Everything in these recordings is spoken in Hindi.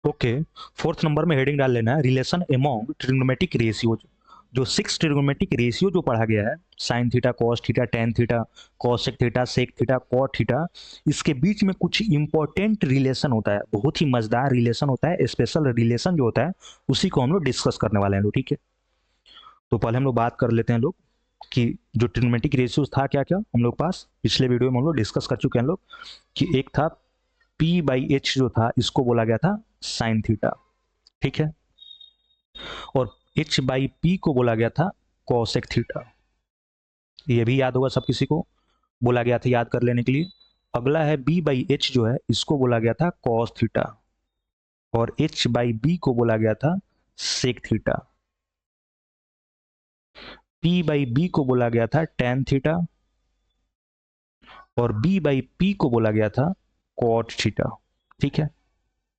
ओके, फोर्थ नंबर में हेडिंग डाल लेना है रिलेशन अमॉन्ग ट्रिग्नोमेट्रिक रेशियोज। जो 6 ट्रिग्नोमेट्रिक रेशियो जो पढ़ा गया है, sine theta, cos theta, tan theta, cosec theta, sec theta, cot theta, इसके बीच में कुछ इंपॉर्टेंट रिलेशन होता है, बहुत ही मजेदार रिलेशन होता है, स्पेशल रिलेशन जो होता है उसी को हम लोग डिस्कस करने वाले हैं लोग। ठीक है, तो पहले हम लोग बात कर लेते हैं लोग कि जो ट्रिग्नोमेट्रिक रेशियोज था क्या क्या हम लोग पास, पिछले वीडियो में हम लोग डिस्कस कर चुके हैं लोग कि एक था पी बाई एच जो था, इसको बोला गया था साइन थीटा। ठीक है, और एच बाई पी को बोला गया था कॉसेक थीटा। ये भी याद होगा सब किसी को, बोला गया था याद कर लेने के लिए। अगला है बी बाई एच जो है, इसको बोला गया था कॉस थीटा, और एच बाई बी को बोला गया था sec theta. P by B को बोला गया था टेन थीटा, और बी बाई पी को बोला गया था कॉट थीटा। ठीक है,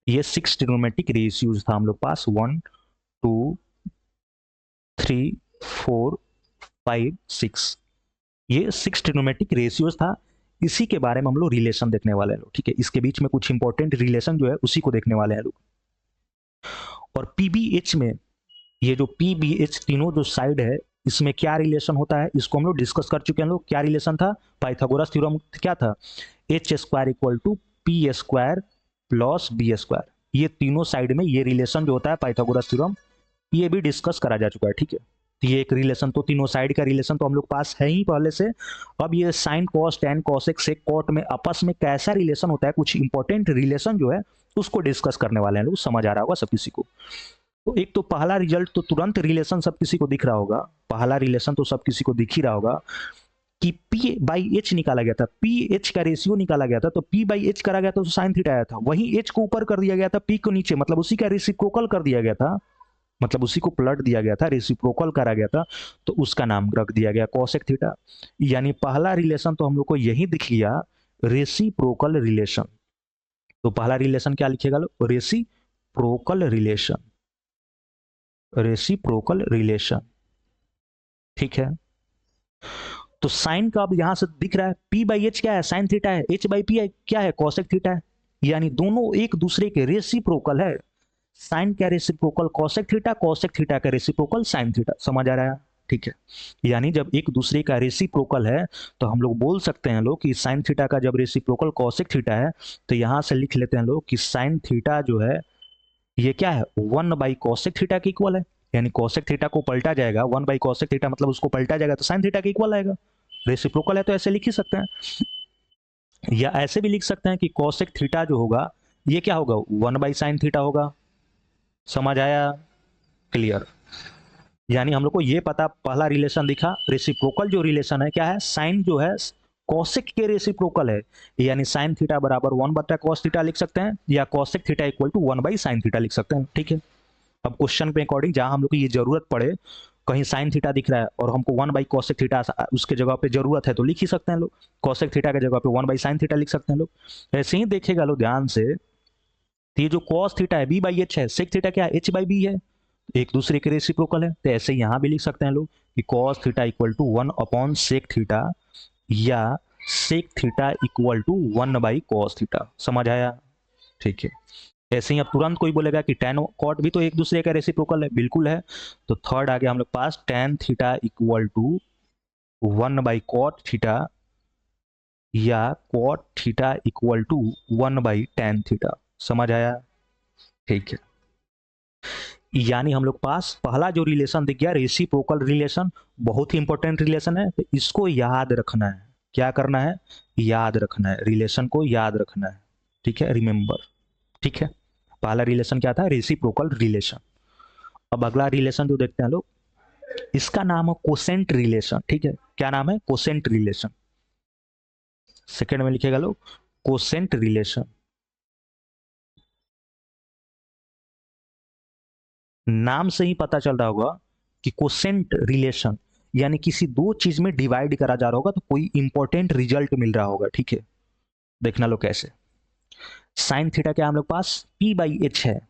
ये 6 ट्रिग्नोमेट्रिक रेशियोज था हम लोग पास, 1 2 3 4 5 6, ये 6 ट्रिग्नोमेट्रिक रेशियोज था। इसी के बारे में हम लोग रिलेशन देखने वाले हैं लोग। ठीक है, इसके बीच में कुछ इंपॉर्टेंट रिलेशन जो है उसी को देखने वाले हैं लोग। और पीबीएच में ये जो पीबीएच तीनों जो साइड है, इसमें क्या रिलेशन होता है इसको हम लोग डिस्कस कर चुके हैं लोग। क्या रिलेशन था, पाइथागोरस थ्योरम क्या था, H square equal to P square plus B square. ये तीनों साइड में ये रिलेशन जो होता है पाइथागोरस थ्योरम, ये भी डिस्कस करा जा चुका है। ठीक है, तो ये एक रिलेशन, तो तीनों साइड का रिलेशन तो हम लोग पास है ही पहले से। अब ये sine cos tan cosec sec cot में आपस में कैसा रिलेशन होता है, कुछ इंपॉर्टेंट रिलेशन जो है उसको डिस्कस करने वाले हैं लोग। समझ आ रहा होगा सब किसी को। तो एक तो पहला रिजल्ट तो तुरंत रिलेशन सब किसी को दिख रहा होगा, पहला रिलेशन तो सब किसी को दिख ही रहा होगा कि पी बाई एच निकाला गया था, पी एच का रेशियो निकाला गया था, तो पी बाई एच करा गया था तो साइन थीटा आया था। वहीं एच को ऊपर कर दिया गया था, पी को नीचे, मतलब उसी का रेसिप्रोकल कर दिया गया था, मतलब उसी को पलट दिया गया था, रेसिप्रोकल करा गया था, तो उसका नाम रख दिया गया कॉसेक थीटा। यानी पहला रिलेशन तो हम लोग को यही दिख लिया, रेसिप्रोकल रिलेशन। तो पहला रिलेशन क्या लिखेगा लोग, रेसिप्रोकल रिलेशन, रेसिप्रोकल रिलेशन। ठीक है, तो साइन का अब यहां से दिख रहा है पी बाई एच क्या है, साइन थीटा है, एच बाई पी क्या है, कॉसेक थीटा है। यानी दोनों एक दूसरे के रेसिप्रोकल है, साइन का reciprocal cosec theta, cosec theta का रेसिप्रोकल साइन थीटा। समझ आ रहा है, ठीक है। यानी जब एक दूसरे का रेसिप्रोकल है तो हम लोग बोल सकते हैं लोग कि साइन थीटा का जब रेसिप्रोकल कॉसेक थीटा है, तो यहां से लिख लेते हैं लोग कि साइन थीटा जो है ये क्या है, 1 बाई कॉसेक थीटा के इक्वल है। यानी कॉसेक थीटा को पलटा जाएगा, 1 बाई कॉसेक थीटा मतलब उसको पलटा जाएगा तो साइन थीटा के इक्वल आएगा। रेसिप्रोकल है तो ऐसे लिख ही सकते हैं, या ऐसे भी लिख सकते हैं कि कॉसेक थीटा जो होगा ये क्या होगा, 1 बाई साइन थीटा होगा। समझ आया, क्लियर। यानी हम लोग को ये पता, पहला रिलेशन दिखा, रेसिप्रोकल जो रिलेशन है क्या है, साइन जो है कॉसेक के रेसिप्रोकल है, यानी साइन थीटा बराबर 1 बटा कॉस थीटा लिख सकते हैं, या cosec theta equal to 1 by sine theta लिख सकते हैं। ठीक है, अब क्वेश्चन पे अकॉर्डिंग जहां हम लोग को ये जरूरत पड़े, कहीं साइन थीटा दिख रहा है और हमको 1 बाई कॉसेक थीटा उसके जगह पे जरूरत है तो लिख ही सकते हैं लोग, कॉसेक थीटा के जगह पे 1 बाई साइन थीटा लिख सकते हैं लोग। ऐसे ही देखेगा लोग ध्यान से, तो ये जो कॉस थीटा है बी बाई एच है, सेक थीटा क्या है, एच बाई बी है, एक दूसरे के रेसिप्रोकल है, तो ऐसे यहां भी लिख सकते हैं लोग कि cos theta equal to 1 upon sec theta, या sec theta equal to 1 by cos theta. समझ आया, ठीक है। ऐसे ही अब तुरंत कोई बोलेगा कि टेन कॉट भी तो एक दूसरे का रेसिप्रोकल है, बिल्कुल है। तो थर्ड आ गया हम लोग पास, tan theta equal to 1 by cot theta, या cot theta equal to 1 by tan theta. समझ आया, ठीक है। यानी हम लोग पास पहला जो रिलेशन दिख गया, रेसिप्रोकल रिलेशन, बहुत ही इंपॉर्टेंट रिलेशन है, तो इसको याद रखना है। क्या करना है, याद रखना है, रिलेशन को याद रखना है। ठीक है, रिमेंबर। ठीक है, पहला रिलेशन क्या था, रेसिप्रोकल रिलेशन। अब अगला रिलेशन जो देखते हैं लोग, इसका नाम है कोसेंट रिलेशन। ठीक है, क्या नाम है, कोसेंट रिलेशन। सेकेंड में लिखेगा लोग कोसेंट रिलेशन। नाम से ही पता चल रहा होगा कि कोसेंट रिलेशन यानी किसी दो चीज में डिवाइड करा जा रहा होगा तो कोई इंपॉर्टेंट रिजल्ट मिल रहा होगा। ठीक है, देखना लो कैसे। साइन थीटा क्या हम लोग पास पी बाई एच है,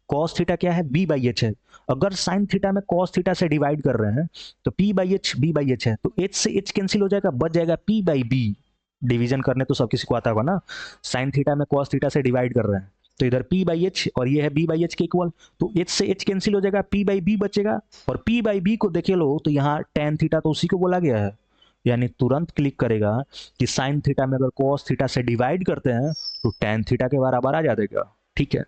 कॉस थीटा क्या है बी बाई एच है। अगर साइन थीटा में कॉस थीटा से डिवाइड कर रहे हैं तो P by H B by H है, तो एच से एच कैंसिल हो जाएगा, बच जाएगा पी बाई बी। डिवीजन करने तो सब किसी को आता होगा ना, साइन थीटा में कॉस थीटा से डिवाइड कर रहे हैं तो इधर p बाई एच और ये है b बाई एच के इक्वल, तो h से h कैंसिल हो जाएगा, p बाई b बचेगा, और p बाई b को देखे लो तो यहाँ tan थीटा तो उसी को बोला गया है, यानी तुरंत क्लिक करेगा कि साइन थीटा में अगर cos थीटा से डिवाइड करते हैं तो tan थीटा के बराबर आ जाएगा। ठीक है,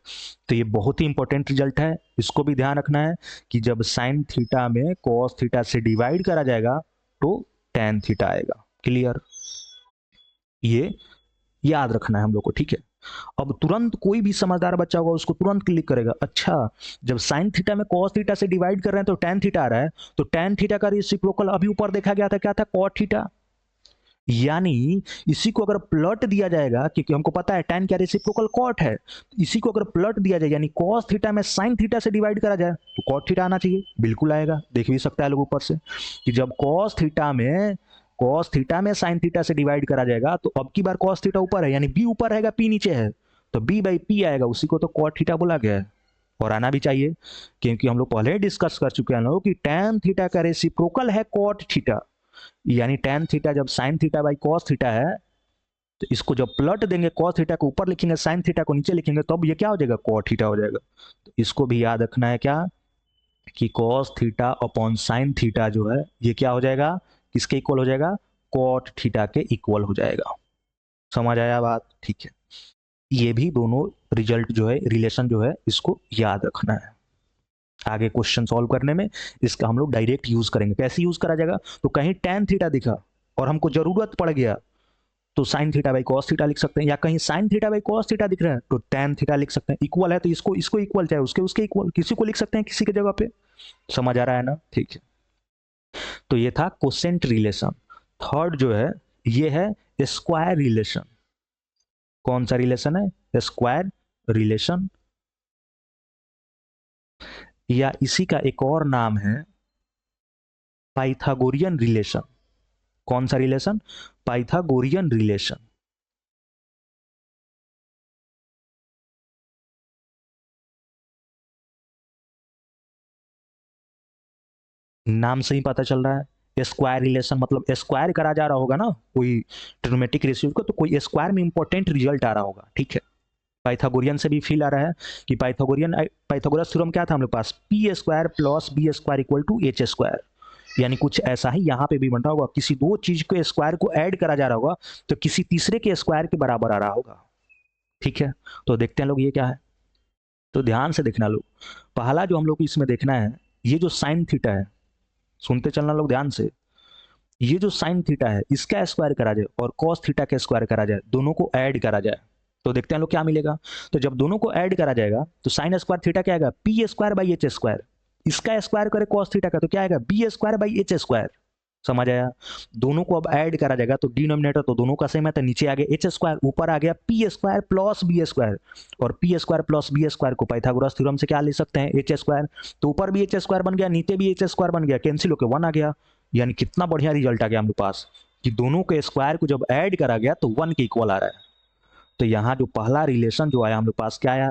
तो ये बहुत ही इंपॉर्टेंट रिजल्ट है, इसको भी ध्यान रखना है कि जब साइन थीटा में cos थीटा से डिवाइड करा जाएगा तो tan थीटा आएगा। क्लियर, ये याद रखना है हम लोग को। ठीक है, अब तुरंत कोई भी समझदार बच्चा होगा उसको तुरंत क्लिक करेगा, अच्छा जब साइन थीटा में cos थीटा से डिवाइड कर रहे हैं तो tan थीटा आ रहा है, तो tan थीटा का रेसिप्रोकल अभी ऊपर देखा गया था क्या था, cot थीटा, यानी इसी को अगर प्लट दिया जाएगा, क्योंकि हमको पता है tan का रेसिप्रोकल cot है, तो इसी को अगर प्लट दिया जाए यानी cos थीटा में sin थीटा से डिवाइड करा जाए तो cot थीटा आना चाहिए, बिल्कुल आएगा, देख भी सकता है लोग ऊपर से कि जब cos थीटा में sin थीटा से डिवाइड करा जाएगा तो अब की बार cos थीटा ऊपर है यानी b ऊपर रहेगा p नीचे है, तो b बाई p आएगा, उसी को तो cot थीटा बोला गया है, और आना भी चाहिए क्योंकि हम लोग पहले ही डिस्कस कर चुके हैं लोग कि tan थीटा का रेसिप्रोकल है cot थीटा, यानी tan थीटा जब sin theta by cos theta है तो इसको जब प्लट देंगे cos थीटा को ऊपर लिखेंगे sin थीटा को नीचे लिखेंगे तो अब ये क्या हो जाएगा, cot थीटा हो जाएगा। तो इसको भी याद रखना है क्या कि cos theta upon sin theta जो है ये क्या हो जाएगा, किसके इक्वल हो जाएगा, cot थीटा के इक्वल हो जाएगा। समझ आया बात? ठीक है, ये भी दोनों रिजल्ट जो है, रिलेशन जो है, इसको याद रखना है। आगे क्वेश्चन सॉल्व करने में इसका हम लोग डायरेक्ट यूज करेंगे। कैसे यूज करा जाएगा, तो कहीं tan थीटा दिखा और हमको जरूरत पड़ गया तो sin theta by cos theta लिख सकते हैं, या कहीं sin theta by cos theta दिख रहा है तो tan थीटा लिख सकते हैं, इक्वल है तो इसको इक्वल, चाहे उसके इक्वल, किसी को लिख सकते हैं किसी के जगह पे। समझ आ रहा है ना? ठीक है, तो ये था कोसेंट रिलेशन। थर्ड जो है ये है स्क्वायर रिलेशन। कौन सा रिलेशन है, स्क्वायर रिलेशन, या इसी का एक और नाम है पाइथागोरियन रिलेशन। कौन सा रिलेशन, पाइथागोरियन रिलेशन। नाम से ही पता चल रहा है स्क्वायर रिलेशन, मतलब स्क्वायर करा जा रहा होगा ना कोई ट्रिग्नोमेट्रिक रेशियो को, तो कोई स्क्वायर में इंपॉर्टेंट रिजल्ट आ रहा होगा। ठीक है, पाइथागोरियन से भी फील आ रहा है कि पाइथागोरस थ्योरम क्या था हम लोग पास, P square plus B square equal to H square, यानी कुछ ऐसा ही यहाँ पे भी बन रहा होगा, किसी दो चीज के स्क्वायर को ऐड करा जा रहा होगा तो किसी तीसरे के स्क्वायर के बराबर आ रहा होगा। ठीक है, तो देखते हैं लोग ये क्या है, तो ध्यान से देखना लोग। पहला जो हम लोग को इसमें देखना है, ये जो साइन थीटा है, सुनते चलना लोग ध्यान से, ये जो साइन थीटा है इसका स्क्वायर करा जाए और कॉस थीटा का स्क्वायर करा जाए, दोनों को ऐड करा जाए तो देखते हैं लोग क्या मिलेगा। तो जब दोनों को ऐड करा जाएगा तो साइन स्क्वायर थीटा क्या आएगा, P square by H square, इसका स्क्वायर करे कॉस थीटा का तो क्या आएगा, B square by H square. समझ आया? दोनों को अब ऐड करा जाएगा तो डिनोमिनेटर तो दोनों का सेम है, तो नीचे आ गया एच स्क्वायर, ऊपर आ गया P square plus B square, और P square plus B square को पाइथागोरस थ्योरम से क्या ले सकते हैं, एच स्क्वायर, तो ऊपर भी एच स्क्वायर बन गया, नीचे भी एच स्क्वायर बन गया, कैंसिल होकर 1 आ गया, यानी कितना बढ़िया रिजल्ट आ गया हम लोग पास कि दोनों के स्क्वायर को जब ऐड करा गया तो 1 के इक्वल आ रहा है। तो यहां जो पहला रिलेशन जो आया हम लोग पास क्या आया,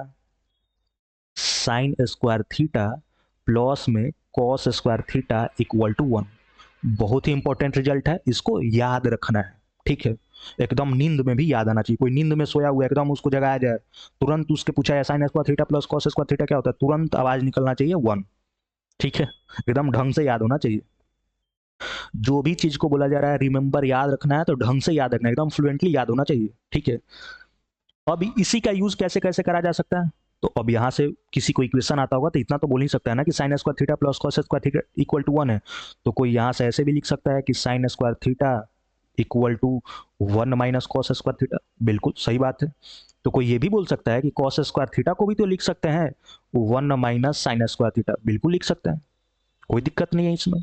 साइन स्क्वायर थीटा प्लस में cos square theta equal to 1। बहुत ही इंपॉर्टेंट रिजल्ट है, इसको याद रखना है। ठीक है, एकदम नींद में भी याद आना चाहिए, कोई नींद में सोया हुआ एकदम उसको जगाया जाए, तुरंत उसके पूछा जाए sign square theta plus cos square theta क्या होता है, तुरंत आवाज निकलना चाहिए 1। ठीक है, एकदम ढंग से याद होना चाहिए। जो भी चीज को बोला जा रहा है रिमेंबर याद रखना है तो ढंग से याद रखना है, एकदम फ्लुएंटली याद होना चाहिए। ठीक है, अब इसी का यूज कैसे कैसे करा जा सकता है, तो अब यहां से किसी को इक्वेशन आता होगा तो इतना तो बोल ही सकता है ना कि sine square theta plus cos square theta equal to 1 है, तो कोई यहां से ऐसे भी लिख सकता है कि sine square theta equal to 1 minus cos square theta, बिल्कुल सही बात है। तो कोई ये भी बोल सकता है कि कॉस स्क्वायर थीटा को भी तो लिख सकते हैं 1 माइनस साइन स्क्वायर थीटा, बिल्कुल लिख सकते हैं, कोई दिक्कत नहीं है इसमें।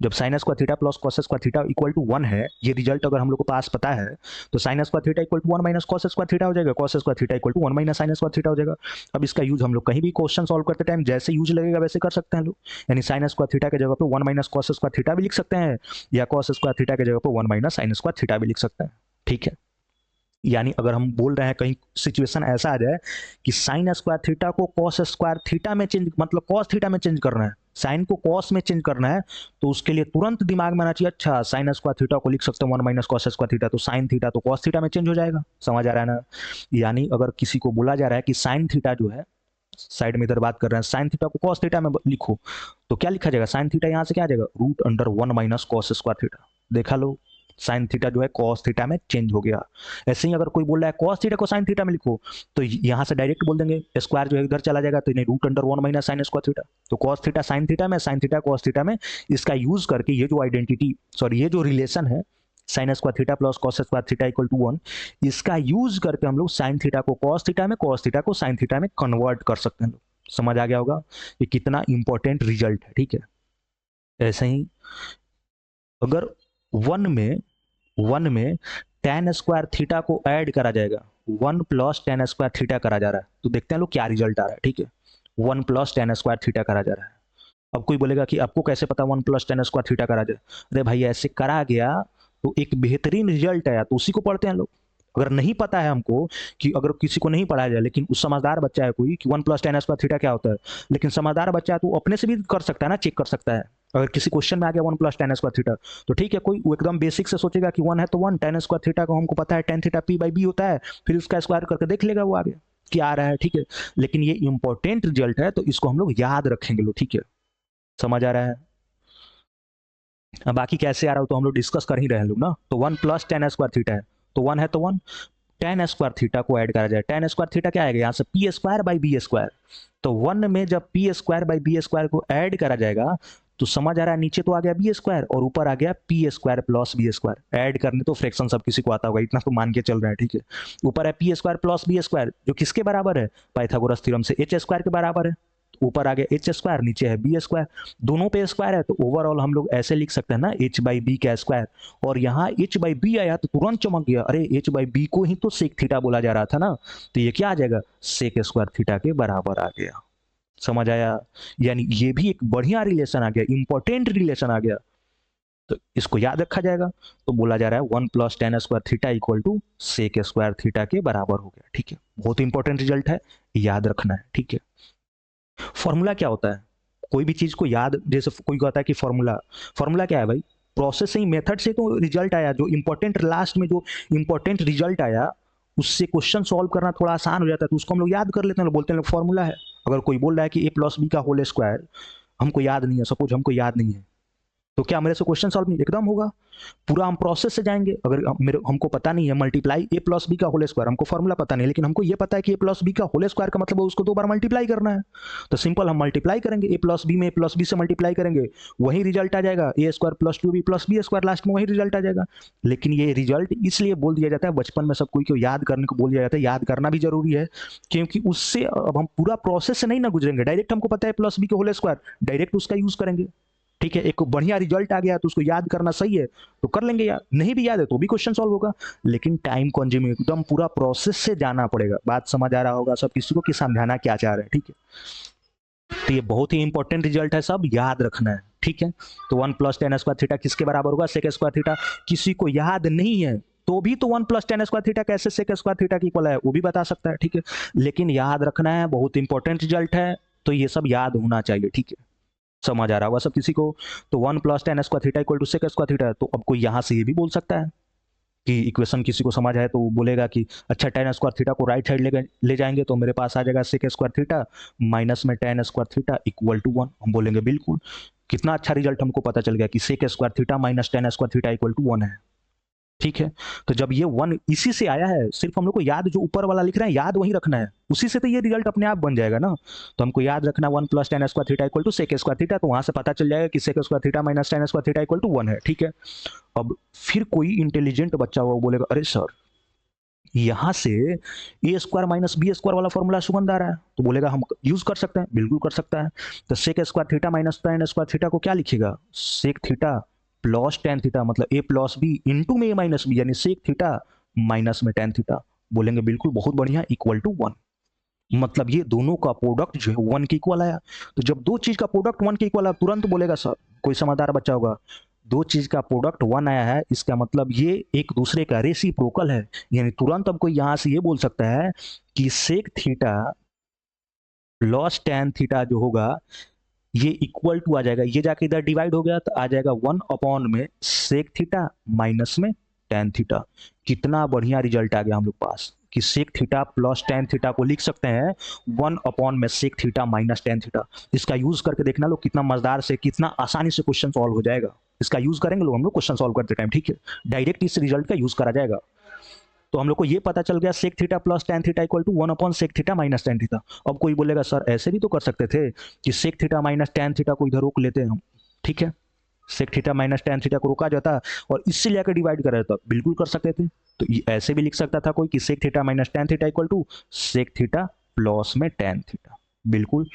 जब sine square theta plus cos square theta equal to 1 है, ये रिजल्ट अगर हम लोग को पास पता है तो sine square theta equal to 1 minus cos square theta हो जाएगा, cos square theta equal to 1 minus sine square theta हो जाएगा। अब इसका यूज हम लोग कहीं भी क्वेश्चन सॉल्व करते टाइम जैसे यूज लगेगा वैसे कर सकते हैं लोग, यानी साइन स्क्वायर थीटा की जगह पे 1 माइनस कॉस स्क्वायर थीटा भी लिख सकते हैं, या कॉस स्क्वायर थीटा की जगह पे 1 माइनस साइन स्क्वायर थीटा भी लिख सकते हैं। ठीक है, यानी अगर हम बोल रहे हैं कहीं सिचुएशन ऐसा आ जाए कि साइन स्क्वायर थीटा को कॉस स्क्वायर थीटा में चेंज, मतलब कॉस थीटा में चेंज करना है, साइन को कॉस में चेंज करना है तो उसके लिए तुरंत दिमाग में आना चाहिए, अच्छा साइन स्क्वायर थीटा को लिख सकते हैं 1 माइनस कॉस स्क्वायर थीटा, तो साइन थीटा तो कॉस थीटा में चेंज हो जाएगा। समझ आ रहा है ना? यानी अगर किसी को बोला जा रहा है कि साइन थीटा जो है, साइड में इधर बात कर रहे हैं, साइन थीटा को कॉस थीटा में लिखो, तो क्या लिखा जाएगा? साइन थीटा यहां से क्या आ जाएगा? Root under 1 minus cos square theta. देखा लो, साइन थीटा जो है कॉस थीटा में चेंज हो गया। ऐसे ही अगर कोई बोल रहा है कॉस थीटा को साइन थीटा में लिखो, तो यहां से डायरेक्ट बोल देंगे स्क्वायर जो है इधर चला जाएगा, तो root under 1 minus sine square theta. तो कॉस थीटा साइन थीटा में, साइन थीटा कॉस थीटा में, इसका यूज करके ये जो आइडेंटिटी, सॉरी ये जो रिलेशन है sine square theta plus cos square theta equal to 1, इसका यूज करके हम लोग साइन थीटा को कॉस थीटा में, कॉस थीटा को साइन थीटा में कन्वर्ट कर सकते हैं। समझ आ गया होगा ये कितना इंपॉर्टेंट रिजल्ट है, ठीक है। ऐसे ही अगर वन में tan स्क्वायर थीटा को ऐड करा जाएगा, 1 प्लस tan स्क्वायर थीटा करा जा रहा है, तो देखते हैं लोग क्या रिजल्ट आ रहा है, ठीक है। 1 प्लस tan स्क्वायर थीटा करा जा रहा है। अब कोई बोलेगा कि आपको कैसे पता 1 प्लस tan स्क्वायर थीटा करा जाए? अरे भाई ऐसे करा गया तो एक बेहतरीन रिजल्ट आया, तो उसी को पढ़ते हैं लोग। अगर नहीं पता है हमको, कि अगर किसी को नहीं पढ़ाया जाए, लेकिन उस समझदार बच्चा है कोई कि 1 प्लस tan स्क्वायर थीटा क्या होता है, लेकिन समझदार बच्चा है तो अपने से भी कर सकता है ना, चेक कर सकता है। अगर किसी क्वेश्चन में आ गया 1 प्लस tan स्क्वायर थीटा, तो ठीक है, कोई वो एकदम बेसिक से सोचेगा कि 1 है तो 1, tan स्क्वायर थीटा को हमको पता है tan theta p by b होता है, फिर उसका स्क्वायर करके देख लेगा वो आगे क्या आ रहा है, ठीक है। लेकिन ये इंपॉर्टेंट रिजल्ट है तो इसको हम लोग याद रखेंगे लोग, ठीक है। समझ आ रहा है? अब बाकी कैसे आ रहा हो तो हम लोग डिस्कस कर ही रहे हैं लोग ना। तो 1 प्लस tan स्क्वायर थीटा है, तो 1 है तो 1, tan स्क्वायर थीटा को ऐड करा जाए, tan स्क्वायर थीटा क्या आएगा यहाँ से? P square by B square. तो 1 में जब P square by B square को ऐड करा जाएगा तो समझ आ रहा है, नीचे तो आ गया बी स्क्वायर और ऊपर आ गया P square plus B square. Add करने तो फ्रैक्शन सब किसी को आता होगा, इतना तो मान के चल रहे हैं, ठीक है। ऊपर है P square plus B square, जो किसके बराबर है? पाइथागोरस थ्योरम से एच स्क्वायर के बराबर है। ऊपर आ गया एच स्क्वायर, नीचे है बी स्क्वायर, दोनों पे स्क्वायर है, तो ओवरऑल हम लोग ऐसे लिख सकते हैं ना, एच बाई बी का स्क्वायर। और यहाँ एच बाई बी आया तो तुरंत चमक गया, अरे एच बाई बी को ही तो सेक थीटा बोला जा रहा था ना, तो ये क्या आ जाएगा? सेक स्क्वायर थीटा के बराबर आ गया। समझ आया? यानी ये भी एक बढ़िया रिलेशन आ गया, इंपॉर्टेंट रिलेशन आ गया, तो इसको याद रखा जाएगा। तो बोला जा रहा है 1 plus tan square theta equal to sec square theta के बराबर हो गया, ठीक है। बहुत इंपॉर्टेंट रिजल्ट है, याद रखना है, ठीक है। फॉर्मूला क्या होता है? कोई भी चीज को याद, जैसे कोई कहता है कि फॉर्मूला क्या है भाई? प्रोसेसिंग मेथड से तो रिजल्ट आया, जो इंपॉर्टेंट लास्ट में जो इंपॉर्टेंट रिजल्ट आया उससे क्वेश्चन सॉल्व करना थोड़ा आसान हो जाता है, तो उसको हम लोग याद कर लेते हैं, बोलते हैं फॉर्मूला है। अगर कोई बोल रहा है कि a प्लस बी का होल स्क्वायर हमको याद नहीं है, सपोज हमको याद नहीं है, तो क्या मेरे से क्वेश्चन सॉल्व नहीं? एकदम होगा। पूरा हम प्रोसेस से जाएंगे। अगर हमको पता नहीं है मल्टीप्लाई ए प्लस बी का होल स्क्वायर, हमको फॉर्मूला पता नहीं, लेकिन हमको ये पता है कि ए प्लस बी का होल स्क्वायर का मतलब उसको 2 बार मल्टीप्लाई करना है, तो सिंपल हम मल्टीप्लाई करेंगे, ए प्लस बी में ए प्लस बी से मल्टीप्लाई करेंगे, वही रिजल्ट आ जाएगा, A square plus 2b plus B square, last में वही रिजल्ट आ जाएगा। लेकिन ये रिजल्ट इसलिए बोल दिया जाता है, बचपन में सब कोई को याद करने को बोल दिया जाता है, याद करना भी जरूरी है, क्योंकि उससे अब हम पूरा प्रोसेस से नहीं ना गुजरेंगे, डायरेक्ट हमको पता है प्लस बी का होल स्क्वायर, डायरेक्ट उसका यूज करेंगे, ठीक है। एक बढ़िया रिजल्ट आ गया तो उसको याद करना सही है तो कर लेंगे यार, नहीं भी याद है तो भी क्वेश्चन सॉल्व होगा, लेकिन टाइम कंज्यूमिंग, एकदम पूरा प्रोसेस से जाना पड़ेगा। बात समझ आ रहा होगा सब किसी को कि समझाना क्या चाह रहे हैं, ठीक है। तो ये बहुत ही इंपॉर्टेंट रिजल्ट है, सब याद रखना है, ठीक है। तो 1 प्लस tan स्क्वायर थीटा किसके बराबर होगा? Sec square theta. किसी को याद नहीं है तो भी तो 1 प्लस tan स्क्वायर थीटा कैसे सेक स्क्वायर थीटा की इक्वल है वो भी बता सकता है, ठीक है। लेकिन याद रखना है, बहुत इंपॉर्टेंट रिजल्ट है, तो ये सब याद होना चाहिए, ठीक है। समझ आ रहा होगा सब किसी को? तो 1 plus tan square theta equal to sec square theta. तो अब कोई यहाँ से ये भी बोल सकता है कि इक्वेशन किसी को समझ आए तो बोलेगा कि अच्छा tan स्क्वायर थीटा को राइट साइड ले जाएंगे तो मेरे पास आ जाएगा सेक स्क्वायर थीटा माइनस में tan square theta equal to 1। हम बोलेंगे बिल्कुल, कितना अच्छा रिजल्ट हमको पता चल गया कि sec square theta minus tan square theta equal to 1 है, ठीक है। तो जब ये 1 इसी से आया है, सिर्फ हम लोग को याद जो ऊपर वाला लिख रहे हैं याद वही रखना है, उसी से तो ये रिजल्ट अपने आप बन जाएगा ना। तो हमको याद रखना 1 plus tan square theta equal to sec square theta, तो वहां से पता चल जाएगा कि sec square theta minus tan square theta equal to 1 है, ठीक है। अब फिर कोई इंटेलिजेंट बच्चा हुआ बोलेगा अरे सर यहां से ए स्क्वायर माइनस बी स्क्वायर वाला फॉर्मूला सुगंध आ रहा है, तो बोलेगा हम यूज कर सकते हैं, बिल्कुल कर सकता है। तो sec square theta minus tan square theta को क्या लिखेगा? Sec theta plus tan theta, मतलब ए प्लस बी इंटू में ए माइनस बी, यानी सेक थीटा माइनस में tan थीटा। बोलेंगे बिल्कुल बहुत बढ़िया, इक्वल टू 1। मतलब ये दोनों का प्रोडक्ट जो है 1 के इक्वल आया। तो जब दो चीज का प्रोडक्ट 1 के इक्वल आया तुरंत बोलेगा सर, कोई समझदार बच्चा होगा, दो चीज का प्रोडक्ट 1 आया है इसका मतलब ये एक दूसरे का रेसिप्रोकल है, यानी तुरंत अब कोई यहां से ये बोल सकता है कि sec theta plus tan theta जो होगा ये इक्वल टू आ जाएगा, ये जाके इधर डिवाइड हो गया तो आ जाएगा 1 में सेक थीटा माइनस में टेन थीटा। कितना बढ़िया रिजल्ट आ गया हम लोग पास कि sec theta plus tan theta को लिख सकते हैं 1 में sec theta minus tan theta. इसका यूज करके देखना लोग कितना मजेदार से, कितना आसानी से क्वेश्चन सॉल्व हो जाएगा। इसका यूज करेंगे लोग हम लोग क्वेश्चन सॉल्व करते टाइम, ठीक है, डायरेक्ट इस रिजल्ट का यूज करा जाएगा। तो हम लोग को ये पता चल गया sec theta plus tan theta equal to 1 sec theta minus tan theta. अब कोई बोलेगा सर ऐसे भी तो कर सकते थे कि sec theta minus tan theta को इधर रोक लेते हैं हम, ठीक है, sec theta minus tan theta को रोका जाता और इससे लेकर डिवाइड कर देता, बिल्कुल कर सकते थे। तो ऐसे भी लिख सकता था कोई कि sec theta minus tan theta equal to sec theta plus में टेन थीटा, बिल्कुल।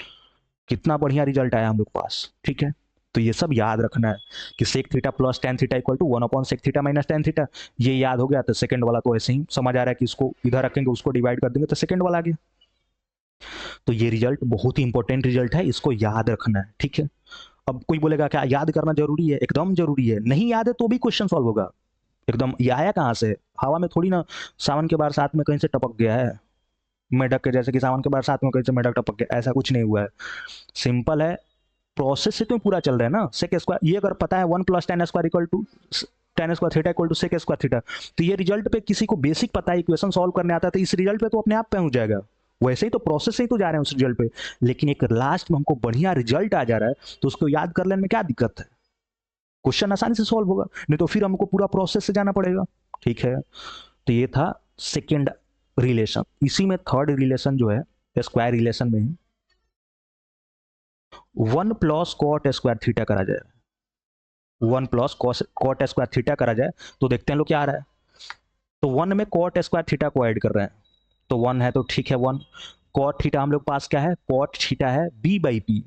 कितना बढ़िया रिजल्ट आया हम लोग पास, ठीक है। तो ये सब याद रखना है कि sec theta plus tan theta equal to 1 sec theta minus tan theta. ये याद हो गया तो सेकंड वाला तो ऐसे ही समझ आ रहा है कि इसको इधर रखेंगे उसको डिवाइड कर देंगे तो सेकंड वाला आ गया। तो ये रिजल्ट बहुत ही इंपॉर्टेंट रिजल्ट है, इसको याद रखना है, ठीक है। अब कोई बोलेगा क्या याद करना जरूरी है? एकदम जरूरी है, नहीं याद है तो भी क्वेश्चन सॉल्व होगा एकदम। ये आया कहाँ से? हवा में थोड़ी ना, सावन के बरसात में कहीं से टपक गया है मेढक के, जैसे कि सावन के बरसात में कहीं से मेढक टपक गया, ऐसा कुछ नहीं हुआ है। सिंपल है, प्रोसेस से तो पूरा चल रहा है ना। सेक स्क्वायर, ये अगर पता है 1 + tan square equal to tan square theta equal to sec square theta, तो ये रिजल्ट पे किसी को बेसिक पता है, इक्वेशन सॉल्व करने आता है, तो इस रिजल्ट पे तो अपने आप पहुंच जाएगा। वैसे ही तो प्रोसेस से ही तो जा रहे हैं उस रिजल्ट पे, लेकिन एक लास्ट में हमको बढ़िया रिजल्ट आ जा रहा है तो उसको याद कर लेने में क्या दिक्कत है? क्वेश्चन आसानी से सॉल्व होगा, नहीं तो फिर हमको पूरा प्रोसेस से जाना पड़ेगा, ठीक है। तो ये था सेकेंड रिलेशन। इसी में थर्ड रिलेशन जो है स्क्वायर रिलेशन में ही 1 + कॉट स्क्वायर थीटा करा जाए, 1 + कॉट स्क्वायर थीटा करा जाए तो देखते हैं लोग क्या आ रहा है। तो 1 में कॉट स्क्वायर थीटा को ऐड कर रहे हैं, तो 1 है तो ठीक है 1। कॉट थीटा हम लोग पास क्या है? कॉट थीटा है b/p,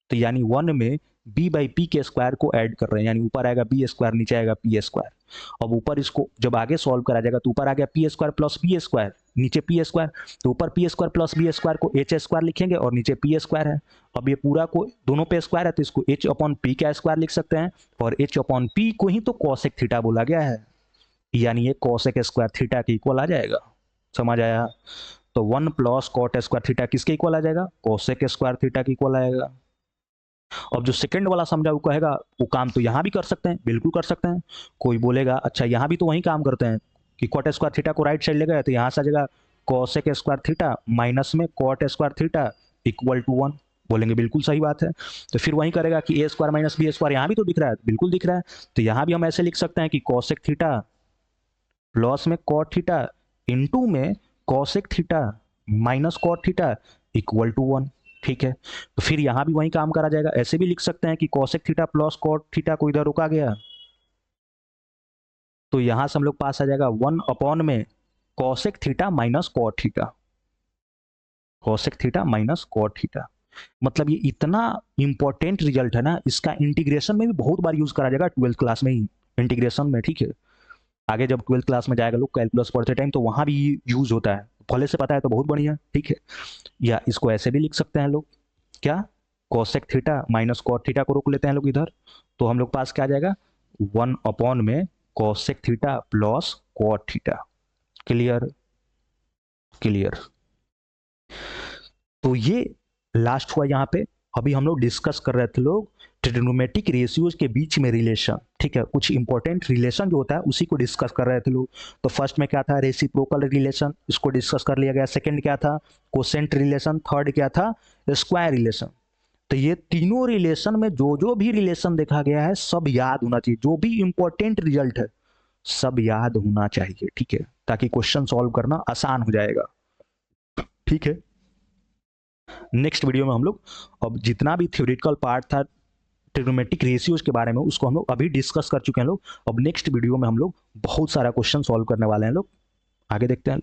तो यानी 1 में b/p के स्क्वायर को ऐड कर रहे हैं, यानी ऊपर आएगा b स्क्वायर नीचे आएगा p स्क्वायर। अब ऊपर इसको जब आगे सॉल्व करा जाएगा तो ऊपर आ गया p square plus b square, नीचे p स्क्वायर, तो ऊपर p square plus b square को h स्क्वायर लिखेंगे और नीचे p स्क्वायर है। अब ये पूरा को दोनों पे स्क्वायर है तो इसको h/p का स्क्वायर लिख सकते हैं, और h/p को ही तो कॉसेक थीटा बोला गया है, यानी ये कॉसेक स्क्वायर थीटा के इक्वल आ जाएगा। समझ आया? तो 1 + कॉट स्क्वायर थीटा किसके इक्वल आ जाएगा? कॉसेक स्क्वायर थीटा के इक्वल आएगा। अब जो सेकंड वाला समझा वो कहेगा वो काम तो यहां भी कर सकते हैं, बिल्कुल कर सकते हैं। कोई बोलेगा अच्छा यहां भी तो वही काम करते हैं कि कॉट स्क्वायर थीटा को राइट साइड ले गए तो यहां से आ जाएगा कॉसेक स्क्वायर थीटा माइनस में cot square theta equal to 1। बोलेंगे बिल्कुल सही बात है, तो फिर वही करेगा कि a square minus b square, यहां भी तो दिख रहा है, बिल्कुल दिख रहा है। तो यहां भी हम ऐसे लिख सकते हैं कि कॉसेक थीटा प्लस में कॉट थीटा इंटू में cosec theta minus cot theta equal to 1, ठीक है। तो फिर यहां भी वही काम करा जाएगा, ऐसे भी लिख सकते हैं कि cosec theta plus cot theta को इधर रोका गया, तो यहां से हम लोग पास आ जाएगा 1 में cosec theta minus cot theta, cosec theta minus cot theta. मतलब ये इतना इंपॉर्टेंट रिजल्ट है ना, इसका इंटीग्रेशन में भी बहुत बार यूज करा जाएगा 12th क्लास में ही, इंटीग्रेशन में, ठीक है। आगे जब 12th क्लास में जाएगा लोग कैलकुलस पढ़ते टाइम तो वहां भी यूज होता है, पहले से पता है तो बहुत बढ़िया, ठीक है। या इसको ऐसे भी लिख सकते हैं लोग, क्या? Cosec theta minus cot theta को रोक लेते हैं लोग इधर, तो हम लोग पास क्या आ जाएगा 1 में cosec theta plus cot theta. Clear? Clear. तो ये लास्ट हुआ यहाँ पे। अभी हम लोग डिस्कस कर रहे थे लोग ट्रिग्नोमेट्रिक रेशियोज के बीच में रिलेशन, ठीक है, कुछ इंपॉर्टेंट रिलेशन जो होता है उसी को डिस्कस कर रहे थे लोग। तो फर्स्ट में क्या था? रेसिप्रोकल रिलेशन, इसको डिस्कस कर लिया गया। सेकंड क्या था? Quotient relation. थर्ड क्या था? Square relation. तो ये तीनों रिलेशन में जो जो भी रिलेशन देखा गया है सब याद होना चाहिए, जो भी इंपॉर्टेंट रिजल्ट है सब याद होना चाहिए, ठीक है, ताकि क्वेश्चन सॉल्व करना आसान हो जाएगा, ठीक है। नेक्स्ट वीडियो में हम लोग अब जितना भी थ्योरेटिकल पार्ट था ट्रिग्नोमेट्रिक रेशियोज के बारे में उसको हम लोग अभी डिस्कस कर चुके हैं लोग। अब नेक्स्ट वीडियो में हम लोग बहुत सारा क्वेश्चन सॉल्व करने वाले हैं लोग, आगे देखते हैं।